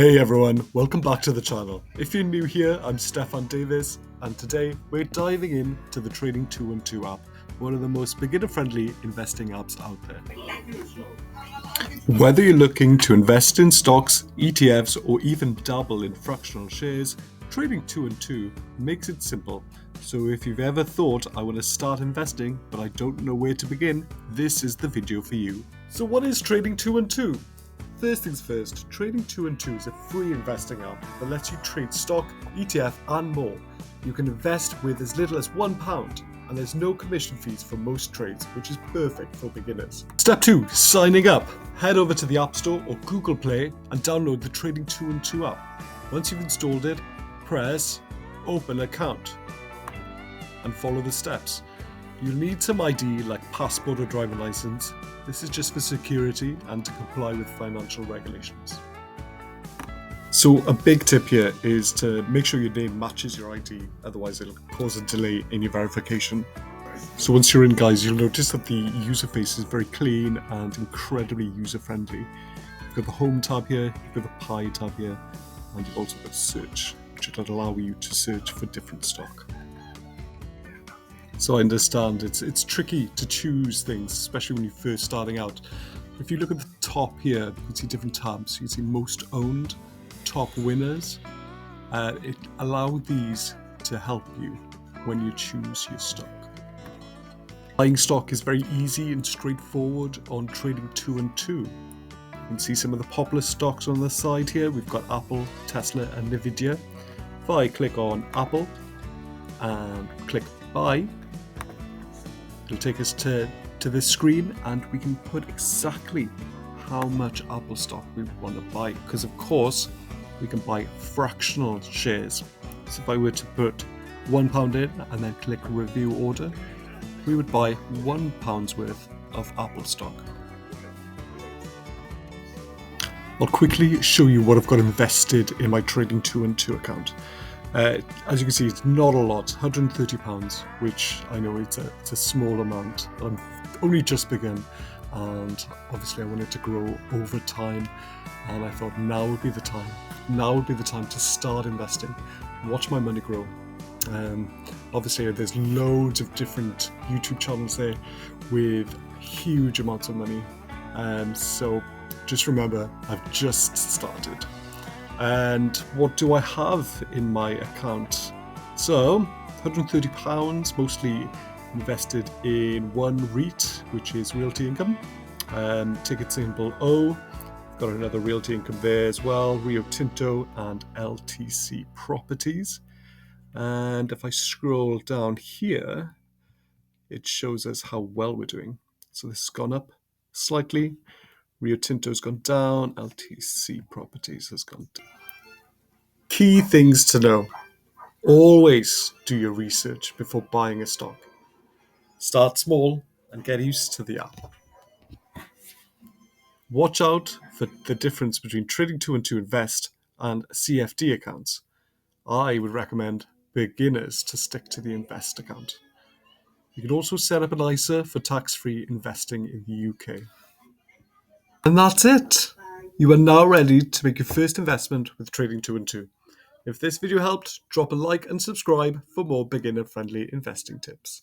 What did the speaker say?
Hey everyone, welcome back to the channel. If you're new here, I'm Stefan Davis, and today we're diving into the Trading 212 app, one of the most beginner-friendly investing apps out there. Whether you're looking to invest in stocks, ETFs, or even dabble in fractional shares, Trading 212 makes it simple. So if you've ever thought, I want to start investing, but I don't know where to begin, this is the video for you. So what is Trading 212? First things first, Trading 212 is a free investing app that lets you trade stock, ETF, and more. You can invest with as little as £1, and there's no commission fees for most trades, which is perfect for beginners. Step 2, signing up. Head over to the App Store or Google Play and download the Trading 212 app. Once you've installed it, press Open Account and follow the steps. You'll need some ID like passport or driving license. This is just for security and to comply with financial regulations. So a big tip here is to make sure your name matches your ID, otherwise it'll cause a delay in your verification. So once you're in, guys, you'll notice that the user face is very clean and incredibly user-friendly. You've got the Home tab here, you've got the Pie tab here, and you've also got Search, which will allow you to search for different stock. So I understand it's tricky to choose things, especially when you're first starting out. If you look at the top here, you can see different tabs. You can see most owned, top winners. It allows these to help you when you choose your stock. Buying stock is very easy and straightforward on Trading 212. You can see some of the popular stocks on the side here. We've got Apple, Tesla, and Nvidia. If I click on Apple and click Buy, it'll take us to this screen, and we can put exactly how much Apple stock we want to buy, because of course we can buy fractional shares. So if I were to put £1 in and then click review order, we would buy £1 worth of Apple stock. I'll quickly show you what I've got invested in my Trading 212 account. As you can see, it's not a lot, £130, which I know it's a small amount. I'm only just begun, and obviously I wanted to grow over time, and I thought now would be the time. Now would be the time to start investing, watch my money grow. Obviously there's loads of different YouTube channels there with huge amounts of money. So just remember, I've just started. And what do I have in my account? So £130, mostly invested in one REIT, which is Realty Income. Ticket symbol O. Got another Realty Income there as well, Rio Tinto and LTC Properties. And if I scroll down here, it shows us how well we're doing. So this has gone up slightly. Rio Tinto's gone down. LTC Properties has gone down. Key things to know. Always do your research before buying a stock. Start small and get used to the app. Watch out for the difference between Trading 212 Invest and CFD accounts. I would recommend beginners to stick to the Invest account. You can also set up an ISA for tax-free investing in the UK. And that's it. You are now ready to make your first investment with Trading 212. If this video helped, drop a like and subscribe for more beginner-friendly investing tips.